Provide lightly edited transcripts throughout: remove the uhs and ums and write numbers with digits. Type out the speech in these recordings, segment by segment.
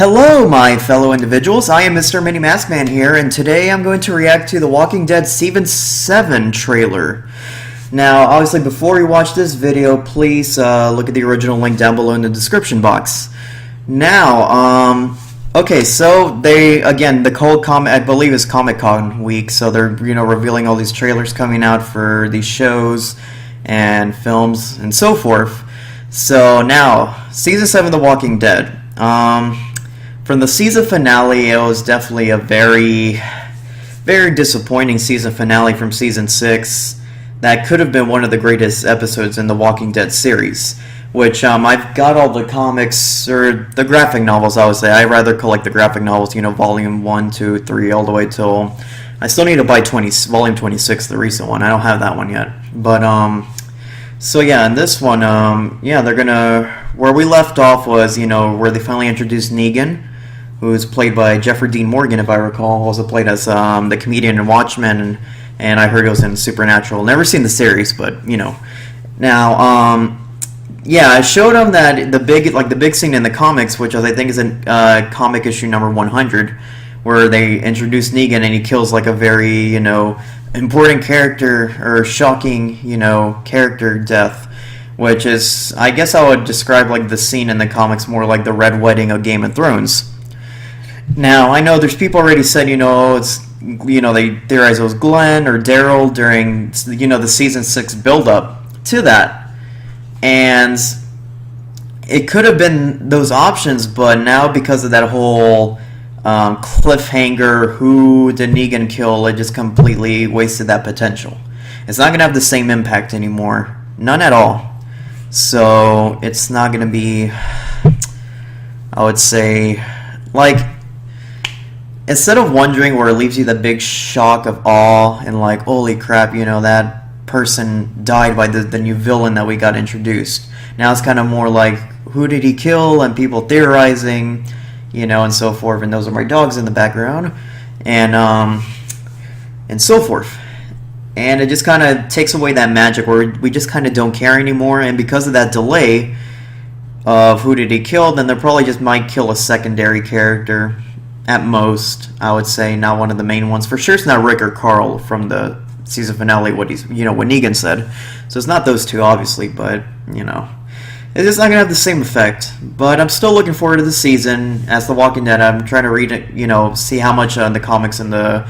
Hello, my fellow individuals. I am Mr. Mini Mask Man here, and today I'm going to react to The Walking Dead Season 7 trailer. Now, obviously, before you watch this video, please look at the original link down below in the description box. Now, okay, so the Cold Comic, I believe, is Comic-Con week, so they're, revealing all these trailers coming out for these shows and films and so forth. So now, Season 7 of The Walking Dead. From the season finale, it was definitely a very, very disappointing season finale from Season 6. That could have been one of the greatest episodes in the Walking Dead series. Which, I've got all the comics, or the graphic novels, I would say. I rather collect the graphic novels, volume 1, 2, 3, all the way till... I still need to buy volume 26, the recent one. I don't have that one yet. But, so yeah, in this one, they're gonna... Where we left off was, where they finally introduced Negan, who's played by Jeffrey Dean Morgan, if I recall. Also played as the comedian in Watchmen, and I heard he was in Supernatural. Never seen the series, but, Now, I showed him that the big scene in the comics, which I think is in comic issue number 100, where they introduce Negan and he kills like a very, important character, or shocking, character death. Which is, I guess I would describe like the scene in the comics more like the Red Wedding of Game of Thrones. Now, I know there's people already said, they theorize it was Glenn or Daryl during, the Season 6 build-up to that. And it could have been those options, but now because of that whole cliffhanger, who did Negan kill, it just completely wasted that potential. It's not going to have the same impact anymore. None at all. So, it's not going to be, I would say, like, instead of wondering where it leaves you the big shock of awe and like, holy crap, that person died by the new villain that we got introduced. Now it's kind of more like, who did he kill, and people theorizing, and so forth, and those are my dogs in the background, and so forth. And it just kind of takes away that magic where we just kind of don't care anymore. And because of that delay of who did he kill, then they probably just might kill a secondary character at most, I would say, not one of the main ones. For sure it's not Rick or Carl from the season finale, what Negan said. So it's not those two, obviously, but, it's just not going to have the same effect. But I'm still looking forward to the season. As The Walking Dead, I'm trying to read it, see how much the comics and the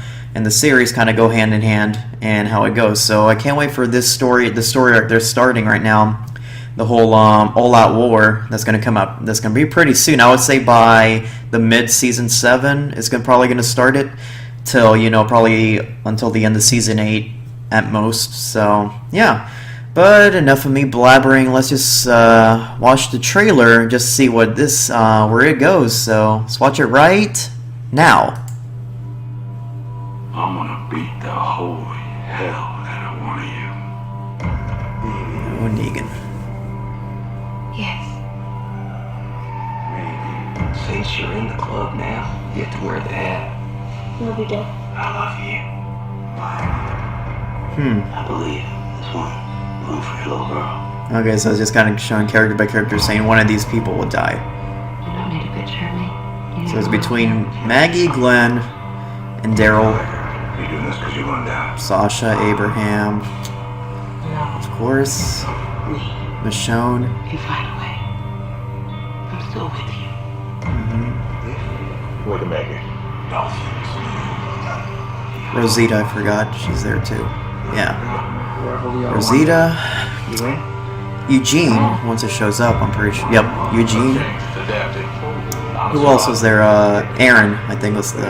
series kind of go hand in hand and how it goes. So I can't wait for this story, the story arc they're starting right now, the whole all-out war that's going to come up. That's going to be pretty soon. I would say by the mid-season 7 is probably going to start it till, probably until the end of season 8 at most. So, yeah. But enough of me blabbering. Let's just watch the trailer and just see what this, where it goes. So, let's watch it right now. I'm gonna beat the holy hell out of one of you. Oh, Negan. Yes. Maybe since you're in the club now, you have to wear the hat. Love you, Dad. I love you. I believe this one for your little girl. Okay, so it's just kind of showing character by character saying one of these people will die. You don't need a picture of me. So it's between Maggie, Glenn, and Daryl, You doing this because you want to die? Sasha, Abraham, No. of course, Me. Michonne. You find a way. I'm still with you. Look at Maggie. Rosita, I forgot. She's there too. Yeah. Rosita. Eugene, once it shows up, I'm pretty sure. Yep, Eugene. Who else was there? Aaron, I think was the...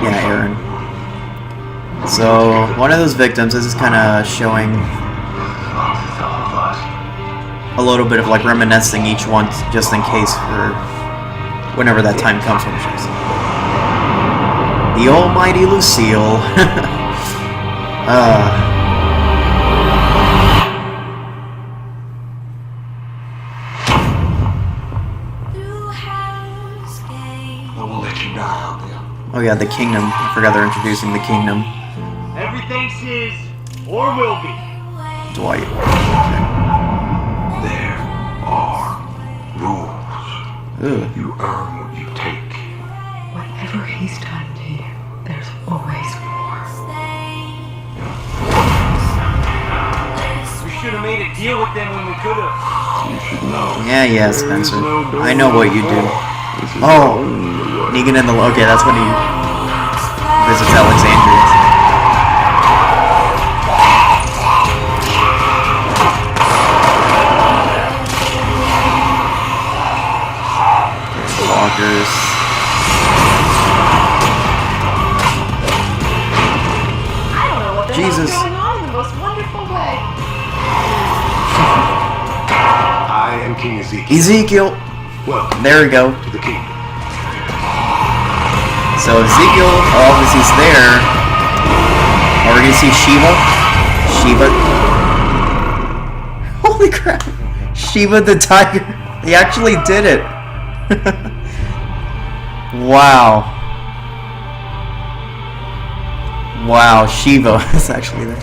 Yeah, Aaron. So, one of those victims, this is kind of showing a little bit of like reminiscing each one just in case for whenever that time comes when it shows. The almighty Lucille. I will let you die out there. Oh yeah, the kingdom. I forgot they're introducing the kingdom. Everything's his, or will be. Dwight. There are rules. Ooh. You earn what you take. Whatever he's done to you, there's always more. We should have made a deal with them when we could have. You should know. Yeah, Spencer. There is no door I know what you do. This is Oh, the only way. Negan in the... Okay, that's when he visits Alexandria. Walkers. I don't know what the Jesus. hell's going on in the most wonderful way. I am King Ezekiel. Ezekiel. Welcome There we go. to the kingdom. So Ezekiel, obviously, is there. Are we gonna see Shiva? Shiva. Holy crap! Shiva the tiger. He actually did it. Wow. Wow, Shiva is actually there.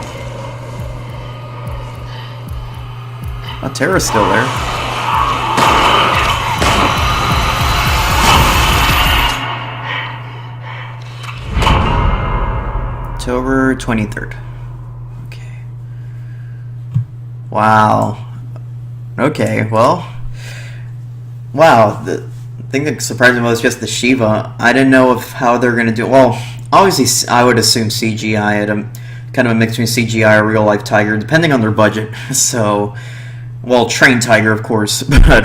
Oh, Tara's still there. October 23rd. Okay. Wow. Okay, well. Wow, the thing that surprised me was just the Shiva. I didn't know of how they're gonna do it. Well, obviously, I would assume CGI. Kind of a mix between CGI or real life tiger, depending on their budget. So, well, trained tiger, of course, but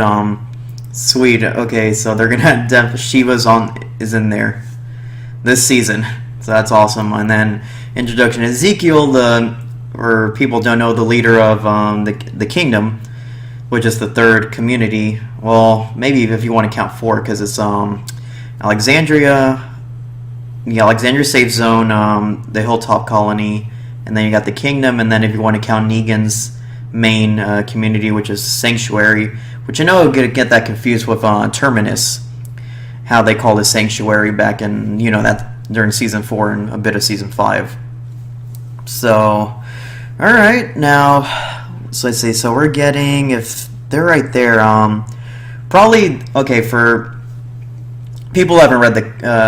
sweet. Okay, so they're gonna Shiva's is in there this season. So that's awesome. And then introduction Ezekiel, or people don't know, the leader of the kingdom, which is the third community. Well, maybe if you want to count four, because it's Alexandria, Alexandria Safe Zone, the Hilltop Colony, and then you got the kingdom, and then if you want to count Negan's main community, which is Sanctuary, which I know will get that confused with Terminus, how they called it Sanctuary back in, that during season 4 and a bit of season 5. So, alright, now, so let's see, so we're getting, if they're right there, probably, okay, for people who haven't read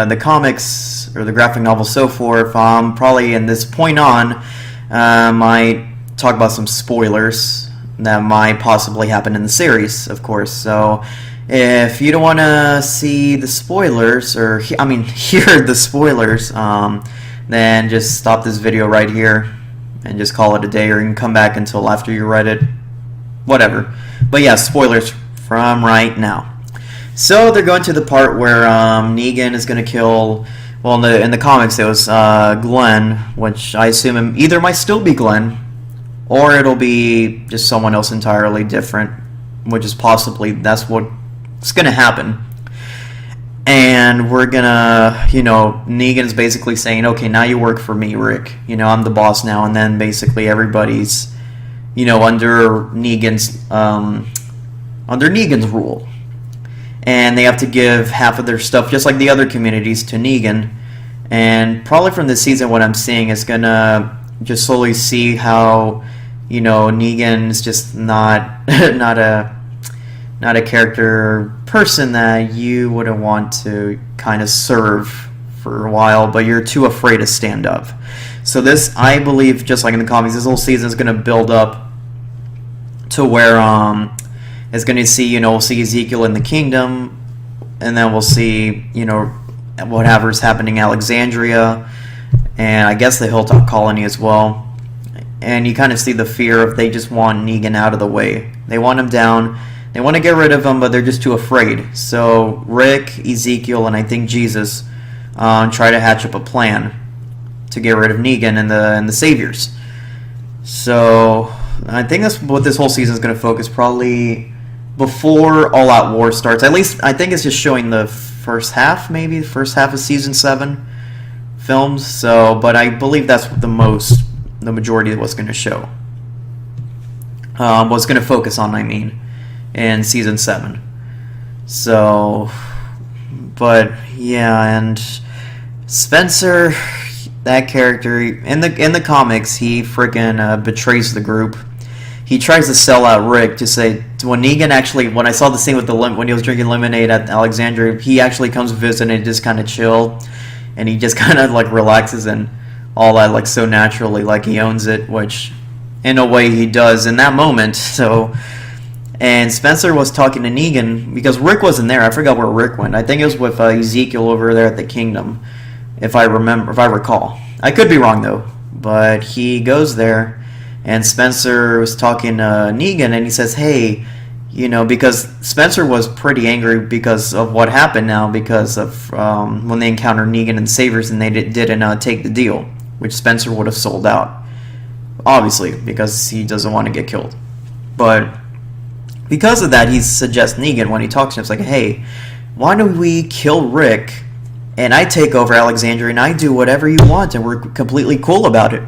the comics or the graphic novel so forth, probably in this point on, might talk about some spoilers that might possibly happen in the series, of course, so if you don't want to see the spoilers, or hear the spoilers, then just stop this video right here and just call it a day, or you can come back until after you read it, whatever. But yeah, spoilers from right now. So they're going to the part where Negan is going to kill, well, in the comics it was Glenn, which I assume either might still be Glenn, or it'll be just someone else entirely different, which is possibly, that's what's going to happen. And we're gonna, Negan's basically saying, okay, now you work for me, Rick. I'm the boss now. And then basically everybody's, under Negan's rule. And they have to give half of their stuff, just like the other communities, to Negan. And probably from this season, what I'm seeing is gonna just slowly see how, Negan's just not not a character person that you wouldn't want to kind of serve for a while, but you're too afraid to stand up. So this, I believe, just like in the comics, this whole season is going to build up to where it's going to see, we'll see Ezekiel in the kingdom, and then we'll see, whatever's happening in Alexandria, and I guess the Hilltop Colony as well. And you kind of see the fear of they just want Negan out of the way. They want him down. They want to get rid of him, but they're just too afraid. So Rick, Ezekiel, and I think Jesus try to hatch up a plan to get rid of Negan and the Saviors. So I think that's what this whole season is going to focus, probably before All Out War starts. At least I think it's just showing the first half, maybe the first half of season 7 films. So, but I believe that's the majority of what's going to show. What's going to focus on, in season 7. So, but yeah, and Spencer, that character in the comics, he freaking betrays the group. he tries to sell out Rick to say when Negan actually, when I saw the scene with when he was drinking lemonade at Alexandria, he actually comes visit and just kind of chill, and he just kind of like relaxes and all that like so naturally, like he owns it, which in a way he does in that moment. So, and Spencer was talking to Negan because Rick wasn't there. I forgot where Rick went. I think it was with Ezekiel over there at the Kingdom, if I recall. I could be wrong though, but he goes there. And Spencer was talking to Negan, and he says, hey, you know, because Spencer was pretty angry because of what happened now, because of when they encountered Negan and Savers and they didn't take the deal, which Spencer would have sold out, obviously, because he doesn't want to get killed. But because of that, he suggests Negan, when he talks to him, it's like, hey, why don't we kill Rick, and I take over Alexandria, and I do whatever you want, and we're completely cool about it.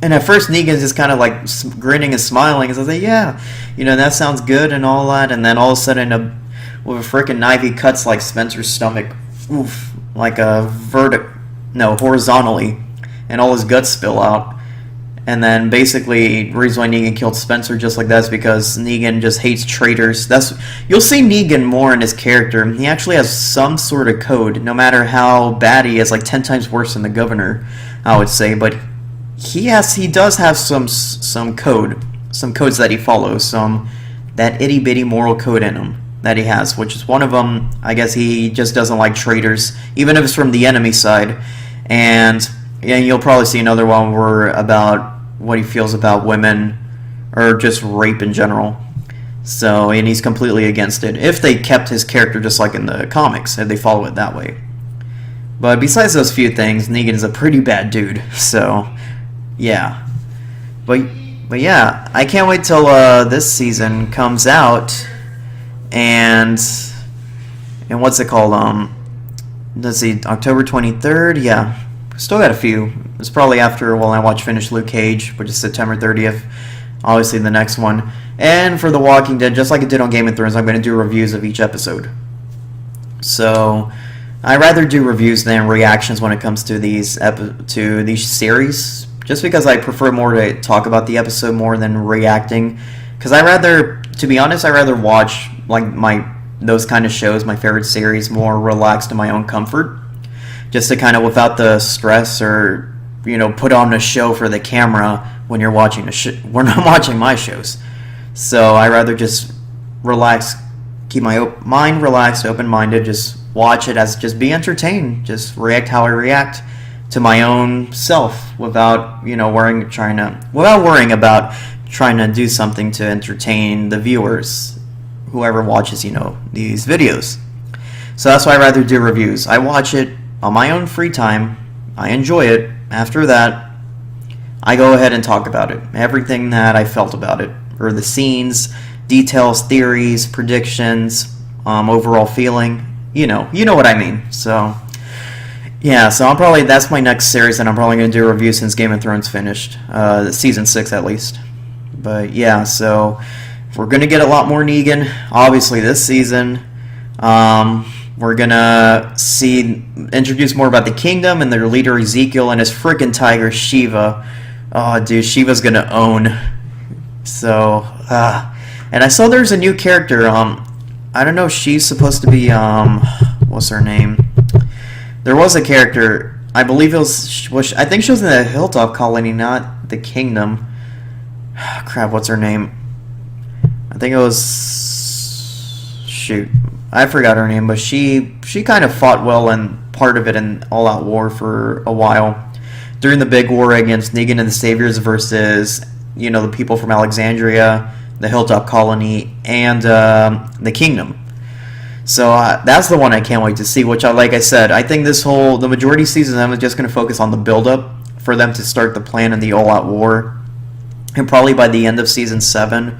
And at first, Negan's just kind of like grinning and smiling. And so I was like, yeah, you know, that sounds good and all that. And then all of a sudden, with a freaking knife, he cuts like Spencer's stomach, oof, like horizontally. And all his guts spill out. And then basically, the reason why Negan killed Spencer just like that is because Negan just hates traitors. You'll see Negan more in his character. He actually has some sort of code, no matter how bad he is, like 10 times worse than the governor, I would say. But he does have some codes that he follows, that itty bitty moral code in him that he has, which is one of them. I guess he just doesn't like traitors, even if it's from the enemy side. And yeah, you'll probably see another one about what he feels about women or just rape in general. So, and he's completely against it if they kept his character just like in the comics, if they follow it that way. But besides those few things, Negan is a pretty bad dude. So yeah, but yeah, I can't wait till this season comes out, and what's it called? Let's see, October 23rd. Yeah, still got a few. It's probably after I finish Luke Cage, which is September 30th. Obviously, the next one, and for The Walking Dead, just like I did on Game of Thrones, I'm going to do reviews of each episode. So I rather do reviews than reactions when it comes to these series. Just because I prefer more to talk about the episode more than reacting. Because to be honest, I rather watch like those kind of shows, my favorite series, more relaxed in my own comfort. Just to kind of without the stress or, you know, put on a show for the camera when you're watching when I'm watching my shows. So I rather just relax, keep my mind relaxed, open-minded, just watch it as just be entertained, just react how I react to my own self without, you know, worrying about trying to do something to entertain the viewers, whoever watches, you know, these videos. So that's why I rather do reviews. I watch it on my own free time. I enjoy it. After that, I go ahead and talk about it. Everything that I felt about it, or the scenes, details, theories, predictions, overall feeling. You know what I mean. So yeah, so that's my next series, and I'm probably going to do a review since Game of Thrones finished, season 6 at least. But yeah, so we're going to get a lot more Negan, obviously, this season. We're going to introduce more about the Kingdom and their leader Ezekiel and his freaking tiger Shiva. Oh, dude, Shiva's going to own. So, and I saw there's a new character, I don't know if she's supposed to be, what's her name? There was a character, I believe it was I think she was in the Hilltop Colony, not the Kingdom. Crap, what's her name? I think it was... Shoot, I forgot her name, but she kind of fought well and part of it in All Out War for a while. During the big war against Negan and the Saviors versus, you know, the people from Alexandria, the Hilltop Colony, and the Kingdom. So that's the one I can't wait to see, which like I said, I think the majority of season I'm just going to focus on the build-up for them to start the plan in the all-out war. And probably by the end of season 7,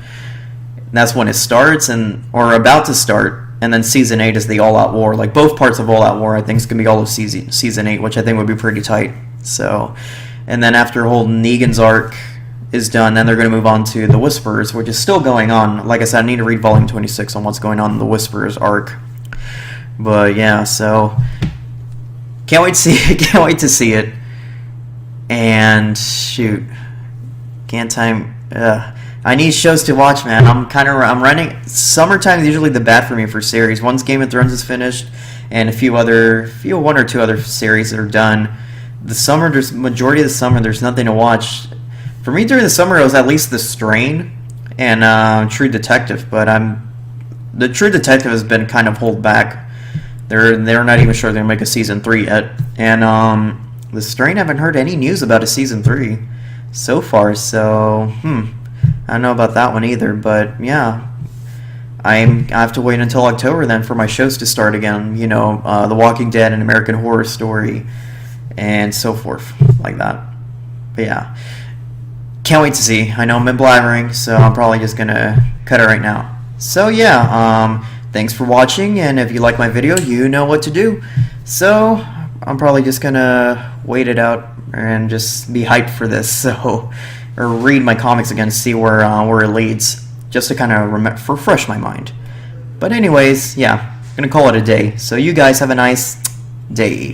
that's when it starts, or about to start, and then season 8 is the all-out war. Like both parts of all-out war, I think it's going to be all of season 8, which I think would be pretty tight. So, and then after whole Negan's arc is done, then they're going to move on to the Whisperers, which is still going on. Like I said, I need to read volume 26 on what's going on in the Whisperers arc. But yeah, so can't wait to see it. And shoot, I need shows to watch, man. I'm running. Summertime is usually the bad for me for series. Once Game of Thrones is finished, and one or two other series that are done. The summer, there's majority of the summer, there's nothing to watch. For me, during the summer, it was at least The Strain and True Detective. But the True Detective has been kind of held back. They're not even sure they're gonna make a season 3 yet. And The Strain, I haven't heard any news about a season 3 so far. So I don't know about that one either, but yeah, I have to wait until October then for my shows to start again. You know, The Walking Dead and American Horror Story, and so forth, like that. But yeah, can't wait to see. I know I'm blabbering, so I'm probably just gonna cut it right now. So yeah, thanks for watching, and if you like my video, you know what to do. So I'm probably just gonna wait it out and just be hyped for this. So. Or read my comics again to see where it leads, just to kind of refresh my mind. But anyways, yeah, I'm gonna call it a day. So you guys have a nice day.